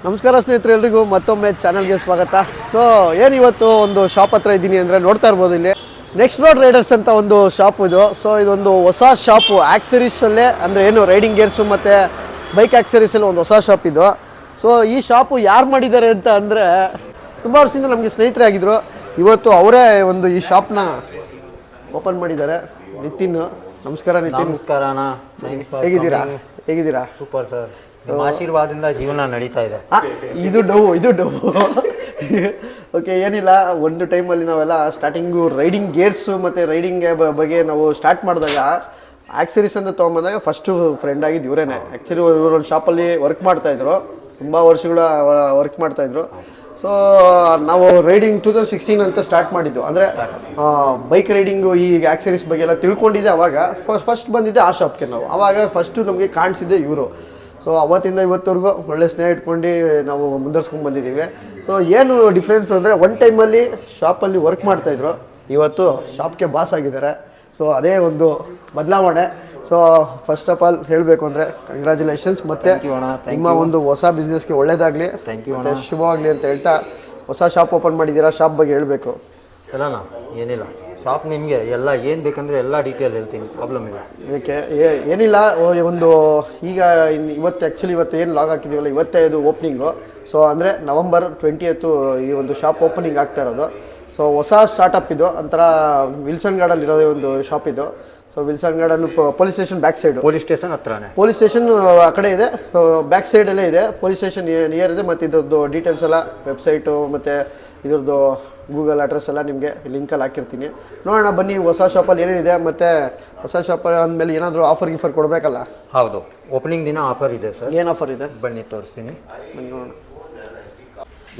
ನಮಸ್ಕಾರ ಸ್ನೇಹಿತರೆ, ಎಲ್ರಿಗೂ ಮತ್ತೊಮ್ಮೆ ಚಾನಲ್ಗೆ ಸ್ವಾಗತ. ಸೊ ಇವತ್ತು ಒಂದು ಶಾಪ್ ಹತ್ರ ಇದ್ದೀನಿ ಅಂದರೆ ನೋಡ್ತಾ ಇರ್ಬೋದು, ಇಲ್ಲಿ ನೆಕ್ಸ್ಟ್ ರೋಡ್ ರೈಡರ್ಸ್ ಅಂತ ಒಂದು ಶಾಪ್ ಇದು. ಸೊ ಇದೊಂದು ಹೊಸ ಶಾಪು ಆಕ್ಸರೀಸಲ್ಲೇ, ಅಂದರೆ ಏನು ರೈಡಿಂಗ್ ಗೇರ್ಸು ಮತ್ತು ಬೈಕ್ ಆಕ್ಸರೀಸಲ್ಲಿ ಒಂದು ಹೊಸ ಶಾಪ್ ಇದು. ಸೊ ಈ ಶಾಪು ಯಾರು ಮಾಡಿದ್ದಾರೆ ಅಂತ ಅಂದರೆ ತುಂಬ ವರ್ಷದಿಂದ ನಮಗೆ ಸ್ನೇಹಿತರೆ ಆಗಿದ್ದರು. ಇವತ್ತು ಅವರೇ ಒಂದು ಈ ಶಾಪ್ನ ಓಪನ್ ಮಾಡಿದ್ದಾರೆ. ನಿತಿನ್, ನಮಸ್ಕಾರ ನಿತಿನ್. ನಮಸ್ಕಾರ. ಹೇಗಿದ್ದೀರಾ? ಸೂಪರ್ ಸರ್, ನಿಮ್ಮ ಆಶೀರ್ವಾದದಿಂದ ಜೀವನ ನಡೀತಾ ಇದೆ. ಇದು ಡವ್ ಓಕೆ, ಏನಿಲ್ಲ, ಒಂದು ಟೈಮಲ್ಲಿ ನಾವೆಲ್ಲ ಸ್ಟಾರ್ಟಿಂಗು ರೈಡಿಂಗ್ ಗೇರ್ಸು ಮತ್ತು ರೈಡಿಂಗ್ ಬಗ್ಗೆ ನಾವು ಸ್ಟಾರ್ಟ್ ಮಾಡಿದಾಗ ಆಕ್ಸರೀಸ್ ಅಂತ ತೊಗೊಂಬಂದಾಗ ಫಸ್ಟು ಫ್ರೆಂಡ್ ಆಗಿದ್ದು ಇವರೇನೆ. ಆ್ಯಕ್ಚುಲಿ ಇವರೊಂದು ಶಾಪಲ್ಲಿ ವರ್ಕ್ ಮಾಡ್ತಾಯಿದ್ರು, ತುಂಬ ವರ್ಷಗಳ ವರ್ಕ್ ಮಾಡ್ತಾಯಿದ್ರು. ಸೊ ನಾವು ರೈಡಿಂಗ್ 2016 ಅಂತ ಸ್ಟಾರ್ಟ್ ಮಾಡಿದ್ದು, ಅಂದರೆ ಬೈಕ್ ರೈಡಿಂಗು ಈ ಆಕ್ಸರೀಸ್ ಬಗ್ಗೆ ಎಲ್ಲ ತಿಳ್ಕೊಂಡಿದ್ದೆ. ಅವಾಗ ಫಸ್ಟ್ ಬಂದಿದ್ದೆ ಆ ಶಾಪ್ಗೆ ನಾವು. ಆವಾಗ ಫಸ್ಟು ನಮಗೆ ಕಾಣಿಸಿದ್ದೆ ಇವರು. ಸೊ ಅವತ್ತಿಂದ ಇವತ್ತವರೆಗೂ ಒಳ್ಳೆ ಸ್ನೇಹ ಇಟ್ಕೊಂಡು ನಾವು ಮುಂದುವರ್ಸ್ಕೊಂಡು ಬಂದಿದ್ದೀವಿ. ಸೊ ಏನು ಡಿಫ್ರೆನ್ಸ್ ಅಂದರೆ, ಒನ್ ಟೈಮಲ್ಲಿ ಶಾಪಲ್ಲಿ ವರ್ಕ್ ಮಾಡ್ತಾಯಿದ್ರು, ಇವತ್ತು ಶಾಪ್ಗೆ ಬಾಸ್ ಆಗಿದ್ದಾರೆ. ಸೊ ಅದೇ ಒಂದು ಬದಲಾವಣೆ. ಸೊ ಫಸ್ಟ್ ಆಫ್ ಆಲ್ ಹೇಳಬೇಕು ಅಂದರೆ ಕಂಗ್ರ್ಯಾಚುಲೇಷನ್ಸ್, ಮತ್ತು ನಿಮ್ಮ ಒಂದು ಹೊಸ ಬಿಸ್ನೆಸ್ಗೆ ಒಳ್ಳೇದಾಗಲಿ, ಮತ್ತು ಶುಭವಾಗಲಿ ಅಂತ ಹೇಳ್ತಾ, ಹೊಸ ಶಾಪ್ ಓಪನ್ ಮಾಡಿದ್ದೀರಾ, ಶಾಪ್ ಬಗ್ಗೆ ಹೇಳಬೇಕು. ಎಲ್ಲನಾ ಏನಿಲ್ಲ, ಶಾಪ್ ನಿಮಗೆ ಎಲ್ಲ ಏನು ಬೇಕಂದರೆ ಎಲ್ಲ ಡೀಟೇಲ್ ಹೇಳ್ತೀನಿ, ಪ್ರಾಬ್ಲಮ್ ಇಲ್ಲ. ಇದಕ್ಕೆ ಏನಿಲ್ಲ, ಒಂದು ಈಗ ಇವತ್ತು ಆ್ಯಕ್ಚುಲಿ ಇವತ್ತು ಏನು ಲಾಗ್ ಹಾಕಿದ್ದೀವಲ್ಲ, ಇವತ್ತೇ ಇದು ಓಪನಿಂಗು. ಸೊ ಅಂದರೆ November 20th ಈ ಒಂದು ಶಾಪ್ ಓಪನಿಂಗ್ ಆಗ್ತಾ ಇರೋದು. ಸೊ ಹೊಸ ಸ್ಟಾರ್ಟಪ್ ಇದು, ಒಂಥರ ವಿಲ್ಸನ್ ಗಾರ್ಡಲ್ಲಿ ಇರೋದೇ ಒಂದು ಶಾಪ್ ಇದು. So Wilson garden police station back side, police station ಹತ್ರನೇ, ಪೊಲೀಸ್ ಸ್ಟೇಷನ್ ಆ ಕಡೆ ಇದೆ, ಬ್ಯಾಕ್ ಸೈಡಲ್ಲೇ ಇದೆ, ಪೊಲೀಸ್ ಸ್ಟೇಷನ್ ನಿಯರ್ ಇದೆ. ಮತ್ತು ಇದ್ರದ್ದು ಡೀಟೇಲ್ಸ್ ಎಲ್ಲ ವೆಬ್ಸೈಟು ಮತ್ತು ಇದ್ರದ್ದು ಗೂಗಲ್ ಅಡ್ರೆಸ್ ಎಲ್ಲ ನಿಮಗೆ ಲಿಂಕಲ್ಲಿ ಹಾಕಿರ್ತೀನಿ. ನೋಡೋಣ ಬನ್ನಿ ಹೊಸ ಶಾಪಲ್ಲಿ ಏನೇನಿದೆ, ಮತ್ತು ಹೊಸ ಶಾಪ್ ಅಂದಮೇಲೆ ಏನಾದರೂ ಆಫರ್ ಗೀಫರ್ ಕೊಡಬೇಕಲ್ಲ. ಹೌದು, ಓಪನಿಂಗ್ ದಿನ ಆಫರ್ ಇದೆ ಸರ್. ಏನು ಆಫರ್ ಇದೆ ಬನ್ನಿ ತೋರಿಸ್ತೀನಿ. ಬನ್ನಿ ನೋಡೋಣ.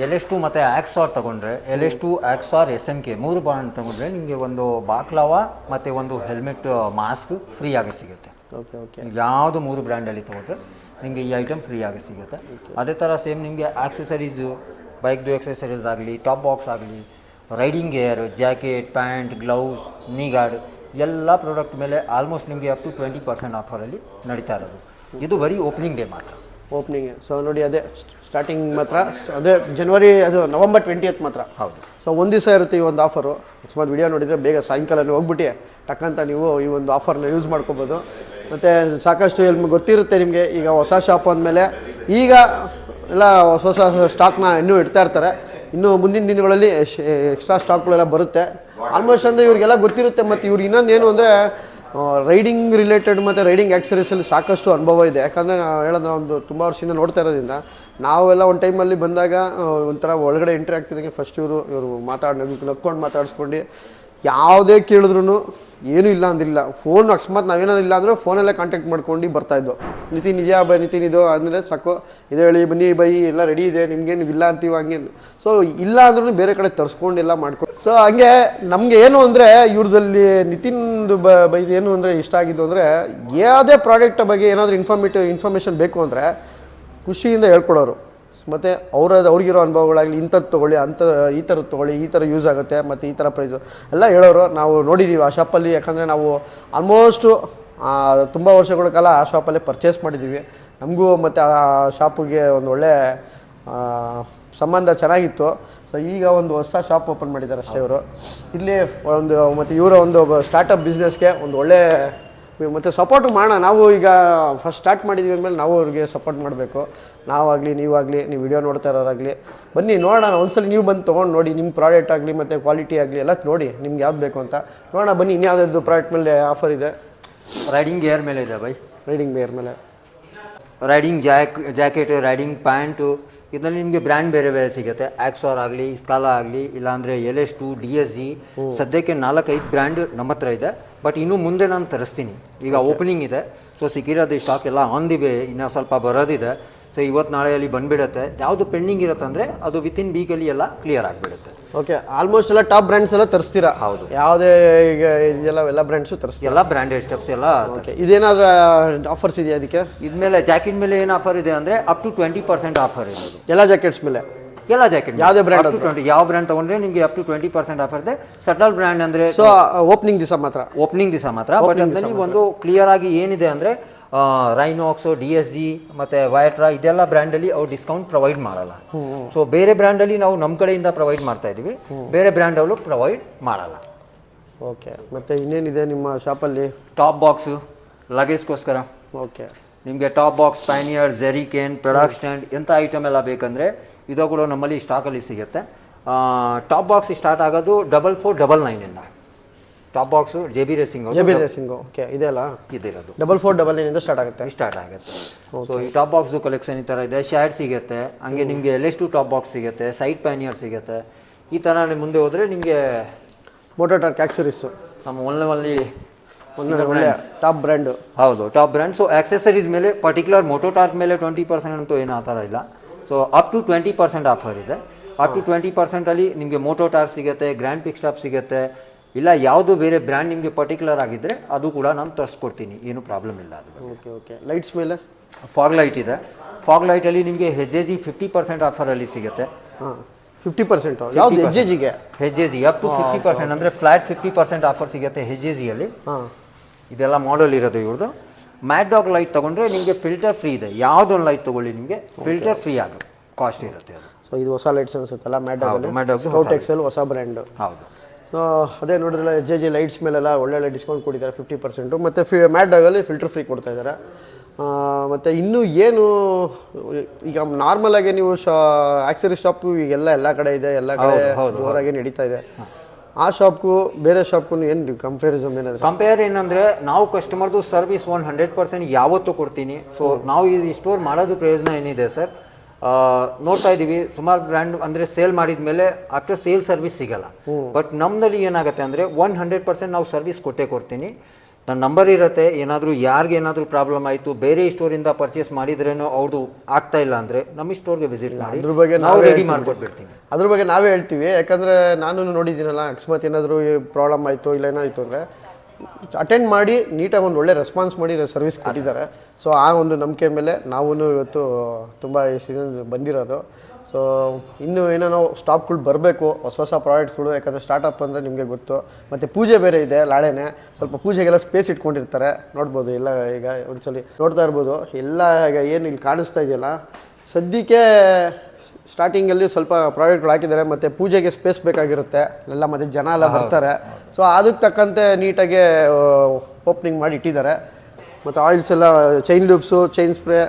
LS2 ಮತ್ತು ಆಕ್ಸಾರ್ ತೊಗೊಂಡ್ರೆ, LS2 ಆಕ್ಸಾರ್ SMK 3 ಬಾಂಡ್ ತೊಗೊಂಡ್ರೆ ನಿಮಗೆ ಒಂದು ಬಾಕ್ಲಾವಾ ಮತ್ತು ಒಂದು ಹೆಲ್ಮೆಟ್ ಮಾಸ್ಕ್ ಫ್ರೀ ಆಗಿ ಸಿಗುತ್ತೆ. ಓಕೆ ಓಕೆ, ಯಾವುದು 3 ಬ್ರ್ಯಾಂಡಲ್ಲಿ ತೊಗೊಂಡ್ರೆ ನಿಮಗೆ ಈ ಐಟಮ್ ಫ್ರೀ ಆಗಿ ಸಿಗುತ್ತೆ. ಅದೇ ಥರ ಸೇಮ್ ನಿಮಗೆ ಆಕ್ಸೆಸರೀಸು, ಬೈಕ್ದು ಎಕ್ಸೆಸರೀಸ್ ಆಗಲಿ, ಟಾಪ್ ಬಾಕ್ಸ್ ಆಗಲಿ, riding gear, jacket, pant, gloves, ನೀ ಗಾರ್ಡ್ ಎಲ್ಲ ಪ್ರಾಡಕ್ಟ್ ಮೇಲೆ ಆಲ್ಮೋಸ್ಟ್ ನಿಮಗೆ ಅಪ್ ಟು 20% ಆಫರಲ್ಲಿ ನಡೀತಾ ಇರೋದು. ಇದು ಬರೀ ಓಪನಿಂಗ್ ಡೇ ಮಾತ್ರ. ಓಪನಿಂಗ್. ಸೊ ನೋಡಿ, ಅದೇ ಸ್ಟಾರ್ಟಿಂಗ್ ಮಾತ್ರ, ಅದೇ ಜನವರಿ, ಅದು November 20th ಮಾತ್ರ. ಹೌದು. ಸೊ ಒಂದು ದಿವಸ ಇರುತ್ತೆ ಈ ಒಂದು ಆಫರು. ಅಕಸ್ಮಾತ್ ವಿಡಿಯೋ ನೋಡಿದರೆ ಬೇಗ ಸಾಯಂಕಾಲ ಹೋಗ್ಬಿಟ್ಟು ಟಕ್ಕಂತ ನೀವು ಈ ಒಂದು ಆಫರ್ನ ಯೂಸ್ ಮಾಡ್ಕೋಬೋದು. ಮತ್ತು ಸಾಕಷ್ಟು ಎಲ್ಲಿ ಗೊತ್ತಿರುತ್ತೆ ನಿಮಗೆ, ಈಗ ಹೊಸ ಶಾಪ್ ಅಂದಮೇಲೆ ಈಗ ಎಲ್ಲ ಹೊಸ ಹೊಸ ಸ್ಟಾಕ್ನ ಇನ್ನೂ ಇಡ್ತಾ ಇರ್ತಾರೆ. ಇನ್ನು ಮುಂದಿನ ದಿನಗಳಲ್ಲಿ ಎಕ್ಸ್ಟ್ರಾ ಸ್ಟಾಕ್ಗಳೆಲ್ಲ ಬರುತ್ತೆ ಆಲ್ಮೋಸ್ಟ್ ಅಂದರೆ ಇವ್ರಿಗೆಲ್ಲ ಗೊತ್ತಿರುತ್ತೆ. ಮತ್ತು ಇವ್ರಿಗೆ ಇನ್ನೊಂದು ಏನು ಅಂದರೆ, ರೈಡಿಂಗ್ ರಿಲೇಟೆಡ್ ಮತ್ತು ರೈಡಿಂಗ್ ಆಕ್ಸರೀಸಲ್ಲಿ ಸಾಕಷ್ಟು ಅನುಭವ ಇದೆ. ಯಾಕಂದರೆ ನಾವು ಹೇಳೋದು, ಒಂದು ತುಂಬ ವರ್ಷದಿಂದ ನೋಡ್ತಾ ಇರೋದ್ರಿಂದ, ನಾವೆಲ್ಲ ಒಂದು ಟೈಮಲ್ಲಿ ಬಂದಾಗ ಒಂಥರ ಒಳಗಡೆ ಎಂಟ್ರಿ ಆಗ್ತಿದ್ದಂಗೆ ಫಸ್ಟ್ ಇವರು ನಕ್ಕೊಂಡು ಮಾತಾಡಿಸ್ಕೊಂಡು ಯಾವುದೇ ಕೇಳಿದ್ರು ಏನೂ ಇಲ್ಲ ಅಂದಿಲ್ಲ. ಫೋನ್ ಅಕಸ್ಮಾತ್ ನಾವೇನೋ ಇಲ್ಲ ಅಂದರೆ ಫೋನಲ್ಲೇ ಕಾಂಟ್ಯಾಕ್ಟ್ ಮಾಡ್ಕೊಂಡು ಬರ್ತಾಯಿದ್ದು. ನಿತಿನ್ ಇದೆಯಾ ಬೈ, ನಿತಿನ್ ಇದು ಅಂದರೆ ಸಾಕು, ಇದು ಹೇಳಿ ಬನ್ನಿ ಬೈ, ಎಲ್ಲ ರೆಡಿ ಇದೆ, ನಿಮಗೆ ನೀವು ಇಲ್ಲ ಅಂತೀವಿ ಹಂಗೆ. ಸೊ ಇಲ್ಲ ಅಂದ್ರೂ ಬೇರೆ ಕಡೆ ತರಿಸ್ಕೊಂಡೆಲ್ಲ ಮಾಡ್ಕೊಂಡು. ಸೊ ಹಂಗೆ ನಮಗೆ ಏನು ಅಂದರೆ, ಇವ್ರದಲ್ಲಿ ನಿತಿನ್ದು ಬೈದು ಏನು ಅಂದರೆ ಇಷ್ಟ ಆಗಿದ್ದು ಅಂದರೆ, ಯಾವುದೇ ಪ್ರಾಡಕ್ಟ್ ಬಗ್ಗೆ ಏನಾದರೂ ಇನ್ಫಾರ್ಮೇಷನ್ ಬೇಕು ಅಂದರೆ ಖುಷಿಯಿಂದ ಹೇಳ್ಕೊಡೋರು. ಮತ್ತು ಅವ್ರಿಗಿರೋ ಅನುಭವಗಳಾಗಲಿ, ಇಂಥದ್ದು ತೊಗೊಳ್ಳಿ, ಈ ಥರದ್ದು ತೊಗೊಳ್ಳಿ, ಈ ಥರ ಯೂಸ್ ಆಗುತ್ತೆ, ಮತ್ತು ಈ ಥರ ಪ್ರೈಸು ಎಲ್ಲ ಹೇಳೋರು. ನಾವು ನೋಡಿದ್ದೀವಿ ಆ ಶಾಪಲ್ಲಿ. ಯಾಕಂದರೆ ನಾವು ಆಲ್ಮೋಸ್ಟು ತುಂಬ ವರ್ಷಗಳ ಕಾಲ ಆ ಶಾಪಲ್ಲೇ ಪರ್ಚೇಸ್ ಮಾಡಿದ್ದೀವಿ. ನಮಗೂ ಮತ್ತು ಆ ಶಾಪಿಗೆ ಒಂದು ಒಳ್ಳೆ ಸಂಬಂಧ ಚೆನ್ನಾಗಿತ್ತು. ಸೊ ಈಗ ಒಂದು ಹೊಸ ಶಾಪ್ ಓಪನ್ ಮಾಡಿದ್ದಾರೆ ಅಷ್ಟೇ ಇವರು ಇಲ್ಲಿ. ಒಂದು ಮತ್ತು ಇವರ ಒಂದು ಸ್ಟಾರ್ಟಪ್ ಬಿಸ್ನೆಸ್ಗೆ ಒಂದು ಒಳ್ಳೆ ಮತ್ತು ಸಪೋರ್ಟ್ ಮಾಡೋಣ. ನಾವು ಈಗ ಫಸ್ಟ್ ಸ್ಟಾರ್ಟ್ ಮಾಡಿದ್ದೀವಿ ಅಂದಮೇಲೆ ನಾವು ಅವ್ರಿಗೆ ಸಪೋರ್ಟ್ ಮಾಡಬೇಕು. ನಾವಾಗಲಿ, ನೀವಾಗಲಿ, ನೀವು ವಿಡಿಯೋ ನೋಡ್ತಾ ಇರೋರಾಗಲಿ, ಬನ್ನಿ ನೋಡೋಣ. ಒಂದ್ಸಲಿ ನೀವು ಬಂದು ತೊಗೊಂಡು ನೋಡಿ, ನಿಮ್ಮ ಪ್ರಾಡಕ್ಟ್ ಆಗಲಿ ಮತ್ತು ಕ್ವಾಲಿಟಿ ಆಗಲಿ ಎಲ್ಲ ನೋಡಿ, ನಿಮ್ಗೆ ಯಾವ್ದು ಬೇಕು ಅಂತ ನೋಡೋಣ. ಬನ್ನಿ, ಇನ್ಯಾವುದಾದ್ರು ಪ್ರಾಡಕ್ಟ್ ಮೇಲೆ ಆಫರ್ ಇದೆ. ರೈಡಿಂಗ್ ಗೇರ್ ಮೇಲೆ ಇದೆ ಬೈ, ರೈಡಿಂಗ್ ಗೇರ್ ಮೇಲೆ, ರೈಡಿಂಗ್ ಜಾಕೆಟ್, ರೈಡಿಂಗ್ ಪ್ಯಾಂಟು, ಇದರಲ್ಲಿ ನಿಮಗೆ ಬ್ರ್ಯಾಂಡ್ ಬೇರೆ ಬೇರೆ ಸಿಗುತ್ತೆ. ಆಕ್ಸಾರ್ ಆಗಲಿ, ಸ್ಕಾಲಾ ಆಗಲಿ, ಇಲ್ಲಾಂದರೆ LS2, DSG, ಸದ್ಯಕ್ಕೆ 4-5 ಬ್ರ್ಯಾಂಡ್ ನಮ್ಮ ಹತ್ರ ಇದೆ. ಬಟ್ ಇನ್ನೂ ಮುಂದೆ ನಾನು ತರಿಸ್ತೀನಿ. ಈಗ ಓಪನಿಂಗ್ ಇದೆ, ಸೊ ಸಿಕ್ಕಿರೋದು ಸ್ಟಾಕ್ ಎಲ್ಲ ಆನ್ ದಿ ವೇ, ಇನ್ನೂ ಸ್ವಲ್ಪ ಬರೋದಿದೆ. ಸೊ ಇವತ್ತು ನಾಳೆಯಲ್ಲಿ ಬಂದುಬಿಡುತ್ತೆ. ಯಾವುದು ಪೆಂಡಿಂಗ್ ಇರುತ್ತೆ ಅಂದರೆ ಅದು ವಿತಿನ್ ವೀಕಲ್ಲಿ ಎಲ್ಲ ಕ್ಲಿಯರ್ ಆಗಿಬಿಡುತ್ತೆ. ಓಕೆ, ಆಲ್ಮೋಸ್ಟ್ ಎಲ್ಲ ಟಾಪ್ ಬ್ರ್ಯಾಂಡ್ಸ್ ಎಲ್ಲ ತರಿಸ್ತೀರಾ? ಹೌದು. ಯಾವುದೇ ಈಗ ಇದೆಲ್ಲ ಎಲ್ಲ ಬ್ರ್ಯಾಂಡ್ಸು ತರಿಸ್ತೀರಾ? ಎಲ್ಲ ಬ್ರ್ಯಾಂಡೆಡ್ ಸ್ಟೆಪ್ಸ್ ಎಲ್ಲ. ಓಕೆ, ಇದೇನಾದರೂ ಆಫರ್ಸ್ ಇದೆಯಾ ಅದಕ್ಕೆ? ಇದ್ಮೇಲೆ ಜಾಕೆಟ್ ಮೇಲೆ ಏನು ಆಫರ್ ಇದೆ ಅಂದರೆ ಅಪ್ ಟು 20% ಆಫರ್ ಇರೋದು ಎಲ್ಲ ಜಾಕೆಟ್ಸ್ ಮೇಲೆ. ಎಲ್ಲ ಜಾಕೆಟ್ ಯಾವುದೇ ಬ್ರ್ಯಾಂಡ್ 20 ಯಾವ ಬ್ರ್ಯಾಂಡ್ ತೊಗೊಂಡ್ರೆ ನಿಮಗೆ ಅಪ್ ಟು 20% ಆಫರ್ ಇದೆ. ಸಟಲ್ ಬ್ರ್ಯಾಂಡ್ ಅಂದರೆ ಸೊ ಓಪನಿಂಗ್ ದಿವಸ ಮಾತ್ರ. ಓಪನಿಂಗ್ ದಿವಸ ಮಾತ್ರ. ಬಟ್ ಅದರಲ್ಲಿ ಒಂದು ಕ್ಲಿಯರ್ ಆಗಿ ಏನಿದೆ ಅಂದರೆ ರೈನಾಕ್ಸು DSG ಮತ್ತು ವೈಟ್ರಾ ಇದೆಲ್ಲ ಬ್ರ್ಯಾಂಡಲ್ಲಿ ಅವ್ರು ಡಿಸ್ಕೌಂಟ್ ಪ್ರೊವೈಡ್ ಮಾಡಲ್ಲ. ಸೊ ಬೇರೆ ಬ್ರ್ಯಾಂಡಲ್ಲಿ ನಾವು ನಮ್ಮ ಕಡೆಯಿಂದ ಪ್ರೊವೈಡ್ ಮಾಡ್ತಾ ಇದ್ದೀವಿ, ಬೇರೆ ಬ್ರ್ಯಾಂಡಲ್ಲೂ ಪ್ರೊವೈಡ್ ಮಾಡಲ್ಲ. ಓಕೆ, ಮತ್ತು ಇನ್ನೇನಿದೆ ನಿಮ್ಮ ಶಾಪಲ್ಲಿ? ಟಾಪ್ ಬಾಕ್ಸು ಲಗೇಜ್ಗೋಸ್ಕರ. ಓಕೆ, ನಿಮಗೆ top box, pannier, jerrycan, product stand ಎಂಥ ಐಟಮ್ ಎಲ್ಲ ಬೇಕಂದರೆ ಇದು ಕೂಡ ನಮ್ಮಲ್ಲಿ ಸ್ಟಾಕಲ್ಲಿ ಸಿಗುತ್ತೆ. ಟಾಪ್ ಬಾಕ್ಸ್ ಸ್ಟಾರ್ಟ್ ಆಗೋದು 4499 top box JB racing. Okay, ಇದೆಲ್ಲ ಇದಿರೋದು 4499 ಸ್ಟಾರ್ಟ್ ಆಗುತ್ತೆ. ಸೊ ಈ ಟಾಪ್ ಬಾಕ್ಸ್ದು ಕಲೆಕ್ಷನ್ ಈ ಥರ ಇದೆ. ಶರ್ಟ್ ಸಿಗುತ್ತೆ, ಹಂಗೆ ನಿಮಗೆ LS2 ಟಾಪ್ ಬಾಕ್ಸ್ ಸಿಗುತ್ತೆ, ಸೈಡ್ ಪ್ಯಾನಿಯರ್ ಸಿಗುತ್ತೆ. ಈ ಥರ ಮುಂದೆ ಹೋದರೆ ನಿಮಗೆ ಮೋಟೋ ಟಾರ್ಕ್ ಆಕ್ಸರೀಸು ನಮ್ಮ ಒಳ್ಳೆ ಟಾಪ್ ಬ್ರ್ಯಾಂಡು. ಹೌದು, ಟಾಪ್ ಬ್ರ್ಯಾಂಡ್. ಸೊ ಆಕ್ಸೆಸರೀಸ್ ಮೇಲೆ ಪರ್ಟಿಕ್ಯುಲರ್ ಮೋಟೋ ಟಾರ್ಕ್ ಮೇಲೆ 20% ಅಂತೂ ಏನು ಆ ಥರ ಇಲ್ಲ. ಸೊ ಅಪ್ ಟು 20% ಆಫರ್ ಇದೆ. ಅಪ್ ಟು 20%ಅಲ್ಲಿ ನಿಮಗೆ ಮೋಟೋ ಟಾರ್ಕ್ ಸಿಗುತ್ತೆ, ಗ್ರ್ಯಾಂಡ್ ಪಿಕ್ ಸ್ಟಾಪ್ ಸಿಗುತ್ತೆ. ಇಲ್ಲ ಯಾವುದು ಬೇರೆ ಬ್ರ್ಯಾಂಡ್ ನಿಮಗೆ ಪರ್ಟಿಕ್ಯುಲರ್ ಆಗಿದ್ದರೆ ಅದು ಕೂಡ ನಾನು ತರಿಸ್ಕೊಡ್ತೀನಿ, ಏನು ಪ್ರಾಬ್ಲಮ್ ಇಲ್ಲ ಅದು. ಓಕೆ, ಲೈಟ್ಸ್ ಮೇಲೆ ಫಾಗ್ ಲೈಟ್ ಇದೆ. ಫಾಗ್ ಲೈಟಲ್ಲಿ ನಿಮಗೆ HJG 50% ಆಫರಲ್ಲಿ ಸಿಗುತ್ತೆ. 50%? ಯಾವುದು HJGಗೆ? HJG ಅಪ್ ಟು 50%, ಅಂದರೆ ಫ್ಲ್ಯಾಟ್ 50% ಆಫರ್ ಸಿಗುತ್ತೆ HJGಯಲ್ಲಿ. ಇದೆಲ್ಲ ಮಾಡೆಲ್ ಇರೋದು ಇವ್ರದ್ದು. ಮ್ಯಾಟ್ ಡಾಗ್ ಲೈಟ್ ತೊಗೊಂಡ್ರೆ ನಿಮಗೆ ಫಿಲ್ಟರ್ ಫ್ರೀ ಇದೆ. ಯಾವುದೊಂದು ಲೈಟ್ ತೊಗೊಳ್ಳಿ ನಿಮಗೆ ಫಿಲ್ಟರ್ ಫ್ರೀ ಆಗುತ್ತೆ, ಕಾಸ್ಟ್ ಇರುತ್ತೆ ಅದು. ಸೊ ಇದು ಹೊಸ ಲೈಟ್ಸ್ ಅನಿಸುತ್ತಲ್ಲ, ಮ್ಯಾಟ್ ಡಾಗ್ ಸ್ಕೌಟ್ ಎಕ್ಸೆಲ್ ಹೊಸ ಬ್ರ್ಯಾಂಡು. ಹೌದು. ಸೊ ಅದೇ ನೋಡಿದ್ರಲ್ಲ, HJG ಲೈಟ್ಸ್ ಮೇಲೆಲ್ಲ ಒಳ್ಳೊಳ್ಳೆ ಡಿಸ್ಕೌಂಟ್ ಕೊಟ್ಟಿದ್ದಾರೆ 50%. ಮತ್ತು ಮ್ಯಾಟ್ ಡಾಗಲ್ಲಿ ಫಿಲ್ಟರ್ ಫ್ರೀ ಕೊಡ್ತಾ ಇದ್ದಾರೆ. ಮತ್ತು ಇನ್ನೂ ಏನು, ಈಗ ನಾರ್ಮಲಾಗಿ ನೀವು ಆಕ್ಸರಿ ಶಾಪು ಈಗೆಲ್ಲ ಎಲ್ಲ ಕಡೆ ಇದೆ, ಎಲ್ಲ ಕಡೆ ಜೋರಾಗಿ ನಡೀತಾ ಇದೆ. ಆ ಶಾಪ್ಗೂ ಬೇರೆ ಶಾಪ್ಗೂ ಏನು ಕಂಪೇರಿಸಮ್ ಏನಾದರೂ? ಕಂಪೇರ್ ಏನಂದರೆ ನಾವು ಕಸ್ಟಮರ್ದು ಸರ್ವಿಸ್ 100% ಯಾವತ್ತೂ ಕೊಡ್ತೀನಿ. ಸೊ ನಾವು ಈ ಸ್ಟೋರ್ ಮಾಡೋದು ಪ್ರಯೋಜನ ಏನಿದೆ ಸರ್, ನೋಡ್ತಾ ಇದ್ದೀವಿ ಸುಮಾರು ಬ್ರ್ಯಾಂಡ್ ಅಂದರೆ ಸೇಲ್ ಮಾಡಿದ ಮೇಲೆ ಆಫ್ಟರ್ ಸೇಲ್ ಸರ್ವಿಸ್ ಸಿಗಲ್ಲ. ಬಟ್ ನಮ್ಮದಲ್ಲಿ ಏನಾಗುತ್ತೆ ಅಂದರೆ 100% ನಾವು ಸರ್ವಿಸ್ ಕೊಟ್ಟೇ ಕೊಡ್ತೀನಿ. ನನ್ನ ನಂಬರ್ ಇರುತ್ತೆ, ಏನಾದರೂ ಯಾರಿಗೇನಾದರೂ ಪ್ರಾಬ್ಲಮ್ ಆಯಿತು, ಬೇರೆ ಸ್ಟೋರಿಂದ ಪರ್ಚೇಸ್ ಮಾಡಿದ್ರೇನೋ ಅವ್ರದ್ದು ಆಗ್ತಾ ಇಲ್ಲ ಅಂದರೆ ನಮ್ಮ ಸ್ಟೋರ್ಗೆ ವಿಸಿಟ್ ಮಾಡಿ, ಅದ್ರ ಬಗ್ಗೆ ನಾವು ರೆಡಿ ಮಾಡಿಕೊಟ್ಬಿಡ್ತೀನಿ. ಅದ್ರ ಬಗ್ಗೆ ನಾವೇ ಹೇಳ್ತೀವಿ. ಯಾಕಂದರೆ ನಾನು ನೋಡಿದ್ದೀನಲ್ಲ, ಅಕಸ್ಮಾತ್ ಏನಾದರೂ ಪ್ರಾಬ್ಲಮ್ ಆಯಿತು ಇಲ್ಲ ಏನಾಯಿತು ಅಂದರೆ ಅಟೆಂಡ್ ಮಾಡಿ ನೀಟಾಗಿ ಒಂದು ಒಳ್ಳೆ ರೆಸ್ಪಾನ್ಸ್ ಮಾಡಿ ಸರ್ವಿಸ್ ಕೊಟ್ಟಿದ್ದಾರೆ. ಸೊ ಆ ಒಂದು ನಂಬಿಕೆ ಮೇಲೆ ನಾವು ಇವತ್ತು ತುಂಬ ಬಂದಿರೋದು. ಸೊ ಇನ್ನೂ ಏನೇನೋ ಸ್ಟಾಕ್ಗಳು ಬರಬೇಕು, ಹೊಸ ಪ್ರಾಡಕ್ಟ್ಗಳು. ಯಾಕಂದರೆ ಸ್ಟಾರ್ಟಪ್ ಅಂದರೆ ನಿಮಗೆ ಗೊತ್ತು, ಮತ್ತು ಪೂಜೆ ಬೇರೆ ಇದೆ ನಾಳೆನೇ. ಸ್ವಲ್ಪ ಪೂಜೆಗೆಲ್ಲ ಸ್ಪೇಸ್ ಇಟ್ಕೊಂಡಿರ್ತಾರೆ, ನೋಡ್ಬೋದು. ಎಲ್ಲ ಈಗ ಒಂದ್ಸಲಿ ನೋಡ್ತಾ ಇರ್ಬೋದು. ಎಲ್ಲ ಈಗ ಏನು ಇಲ್ಲಿ ಕಾಣಿಸ್ತಾ ಇದೆಯಲ್ಲ, ಸದ್ಯಕ್ಕೆ ಸ್ಟಾರ್ಟಿಂಗಲ್ಲಿ ಸ್ವಲ್ಪ ಪ್ರಾಡಕ್ಟ್ಗಳು ಹಾಕಿದ್ದಾರೆ. ಮತ್ತು ಪೂಜೆಗೆ ಸ್ಪೇಸ್ ಬೇಕಾಗಿರುತ್ತೆ ಎಲ್ಲ, ಮತ್ತು ಜನ ಎಲ್ಲ ಬರ್ತಾರೆ. ಸೊ ಅದಕ್ಕೆ ತಕ್ಕಂತೆ ನೀಟಾಗೆ ಓಪನಿಂಗ್ ಮಾಡಿ ಇಟ್ಟಿದ್ದಾರೆ. ಮತ್ತು ಆಯಿಲ್ಸ್ ಎಲ್ಲ, ಚೈನ್ ಲೂಪ್ಸು, ಚೈನ್ ಸ್ಪ್ರೇ,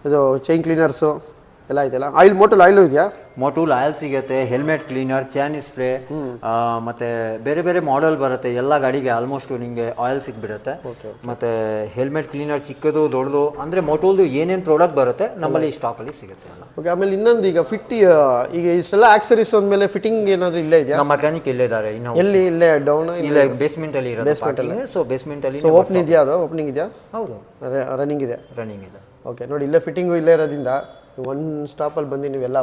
ಇದು ಚೈನ್ ಕ್ಲೀನರ್ಸು ಎಲ್ಲ ಇದೆಯಲ್ಲ. ಮೋಟಲ್ ಆಯಿಲು ಇದೆಯಾ? ಮೋಟೂಲ್ ಆಯಿಲ್ ಸಿಗುತ್ತೆ, ಹೆಲ್ಮೆಟ್ ಕ್ಲೀನರ್, ಚೈನ್ ಸ್ಪ್ರೇ, ಮತ್ತು ಬೇರೆ ಬೇರೆ ಮಾಡೆಲ್ ಬರುತ್ತೆ. ಎಲ್ಲ ಗಾಡಿಗೆ ಆಲ್ಮೋಸ್ಟ್ ನಿಮಗೆ ಆಯಿಲ್ ಸಿಕ್ಬಿಡುತ್ತೆ. ಮತ್ತು ಹೆಲ್ಮೆಟ್ ಕ್ಲೀನರ್ ಚಿಕ್ಕದು ದೊಡ್ಡದು ಅಂದರೆ ಮೋಟೂಲ್ದು ಏನೇನು ಪ್ರಾಡಕ್ಟ್ ಬರುತ್ತೆ ನಮ್ಮಲ್ಲಿ ಸ್ಟಾಕಲ್ಲಿ ಸಿಗುತ್ತೆ ಎಲ್ಲ. ಓಕೆ, ಆಮೇಲೆ ಇನ್ನೊಂದು, ಈಗ ಈಗ ಇಷ್ಟೆಲ್ಲ ಆಕ್ಸರೀಸ್ ಅಂದಮೇಲೆ ಫಿಟ್ಟಿಂಗ್ ಏನಾದರೂ ಇಲ್ಲೇ ಇದೆಯಾ? ನಮ್ಮ ಮೆಕ್ಯಾನಿಕ್ ಇಲ್ಲೇ ಇದ್ದಾರೆ. ಇನ್ನು ಎಲ್ಲಿ? ಇಲ್ಲೇ ಡೌನ್ ಇಲ್ಲ, ಬೇಸ್ಮೆಂಟಲ್ಲಿ ಇರೋದು. ಸೊ ಬೇಸ್ಮೆಂಟಲ್ಲಿ ಓಪನ್ ಇದೆಯಾ? ಅದು ಓಪನಿಂಗ್ ಇದೆಯಾ? ಹೌದು, ರನ್ನಿಂಗ್ ಇದೆ. ಓಕೆ, ನೋಡಿ ಇಲ್ಲೇ ಫಿಟ್ಟಿಂಗು ಇಲ್ಲೇ ಇರೋದ್ರಿಂದ ಒಂದು ಸ್ಟಾಪಲ್ಲಿ ಬಂದು ನೀವೆಲ್ಲ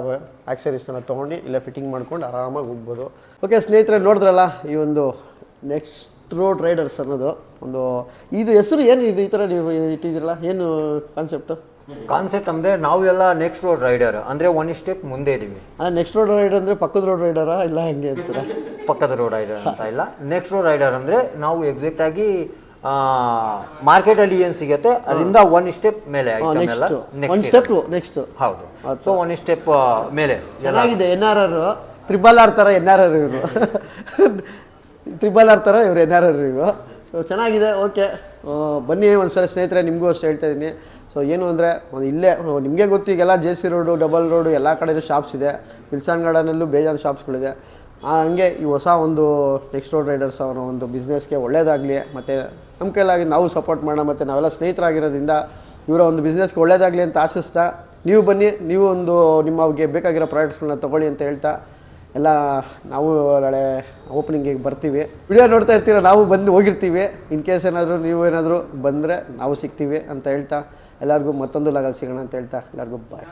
ಆಕ್ಸರೀಸ್ನ ತೊಗೊಂಡು ಇಲ್ಲೇ ಫಿಟ್ಟಿಂಗ್ ಮಾಡ್ಕೊಂಡು ಆರಾಮಾಗಿ ಹೋಗ್ಬೋದು. ಓಕೆ ಸ್ನೇಹಿತರೆ, ನೋಡಿದ್ರಲ್ಲ ಈ ಒಂದು ನೆಕ್ಸ್ಟ್ ರೋಡ್ ರೈಡರ್ಸ್ ಅನ್ನೋದು ಒಂದು, ಇದು ಹೆಸರು ಏನು ಇದು ಈ ಥರ ನೀವು ಇಟ್ಟಿದ್ದೀರಲ್ಲ, ಏನು ಕಾನ್ಸೆಪ್ಟ್ ಅಂದರೆ ನಾವೆಲ್ಲ ನೆಕ್ಸ್ಟ್ ರೋಡ್ ರೈಡರ್ ಅಂದರೆ ಒಂದು ಸ್ಟೆಪ್ ಮುಂದೆ ಇದ್ದೀವಿ. ನೆಕ್ಸ್ಟ್ ರೋಡ್ ರೈಡರ್ ಅಂದರೆ ಪಕ್ಕದ ರೋಡ್ ರೈಡರಾ ಇಲ್ಲ ಹೆಂಗೆ ಅಂತೀರಾ? ಪಕ್ಕದ ರೋಡ್ ರೈಡರ್ ಅಂತ ಇಲ್ಲ, ನೆಕ್ಸ್ಟ್ ರೋಡ್ ರೈಡರ್ ಅಂದರೆ ನಾವು ಎಕ್ಸಾಕ್ಟಾಗಿ ಮಾರ್ಕೆಟಲ್ಲಿ ಏನು ಸಿಗುತ್ತೆ ಅದರಿಂದ ಒನ್ ಸ್ಟೆಪ್ ಮೇಲೆ ನೆಕ್ಸ್ಟ್. ಹೌದು, ಸೊ ಒನ್ ಸ್ಟೆಪ್ ಮೇಲೆ ಚೆನ್ನಾಗಿದೆ. NRR RRR ಥರ NRR ಇವರು RRR ಥರ ಇವರು NRR ಇವರು. ಸೊ ಚೆನ್ನಾಗಿದೆ. ಓಕೆ, ಬನ್ನಿ ಒಂದ್ಸಲ ಸ್ನೇಹಿತರೆ, ನಿಮಗೂ ಅಷ್ಟು ಹೇಳ್ತಾ ಇದ್ದೀನಿ. ಸೊ ಏನು ಅಂದರೆ ಇಲ್ಲೇ ನಿಮಗೆ ಗೊತ್ತು, ಈಗೆಲ್ಲ JC ರೋಡು, ಡಬಲ್ ರೋಡು ಎಲ್ಲ ಕಡೆಯೂ ಶಾಪ್ಸ್ ಇದೆ. ವಿಲ್ಸನ್ ಗಾರ್ಡನಲ್ಲೂ ಬೇಜಾನ್ ಶಾಪ್ಸ್ಗಳಿದೆ. ಹಂಗೆ ಈ ಹೊಸ ಒಂದು ನೆಕ್ಸ್ಟ್ ರೋಡ್ ರೈಡರ್ಸ್ ಅವರ ಒಂದು ಬಿಸ್ನೆಸ್ಗೆ ಒಳ್ಳೇದಾಗಲಿ, ಮತ್ತು ನಮ್ಮ ಕೈಲಾಗಿ ನಾವು ಸಪೋರ್ಟ್ ಮಾಡೋಣ, ಮತ್ತು ನಾವೆಲ್ಲ ಸ್ನೇಹಿತರಾಗಿರೋದ್ರಿಂದ ಇವರ ಒಂದು ಬಿಸ್ನೆಸ್ಗೆ ಒಳ್ಳೇದಾಗಲಿ ಅಂತ ಆಶಿಸ್ತಾ, ನೀವು ಬನ್ನಿ, ನೀವು ಒಂದು ನಿಮಗೆ ಬೇಕಾಗಿರೋ ಪ್ರಾಡಕ್ಟ್ಸ್ಗಳನ್ನ ತೊಗೊಳ್ಳಿ ಅಂತ ಹೇಳ್ತಾ, ಎಲ್ಲ ನಾವು ನಾಳೆ ಓಪನಿಂಗಿಗೆ ಬರ್ತೀವಿ. ವಿಡಿಯೋ ನೋಡ್ತಾ ಇರ್ತೀರ, ನಾವು ಬಂದು ಹೋಗಿರ್ತೀವಿ. ಇನ್ ಕೇಸ್ ಏನಾದರೂ ನೀವು ಏನಾದರೂ ಬಂದರೆ ನಾವು ಸಿಗ್ತೀವಿ ಅಂತ ಹೇಳ್ತಾ, ಎಲ್ಲರಿಗೂ ಮತ್ತೊಂದು ಲಾಗಲ್ಲಿ ಸಿಗೋಣ ಅಂತ ಹೇಳ್ತಾ ಎಲ್ಲರಿಗೂ ಬಾಯ್.